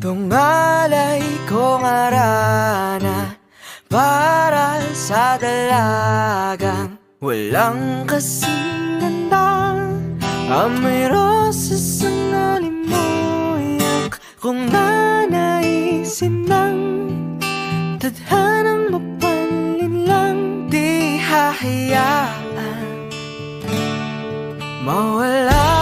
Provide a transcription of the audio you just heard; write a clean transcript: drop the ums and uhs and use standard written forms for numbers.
Tungalay kong arana para sa dalagang walang kasing ganda. Amoy rosas ang alimoyak kung nanaisin ng tadhanang mapanlin lang. Di hahayaan mawala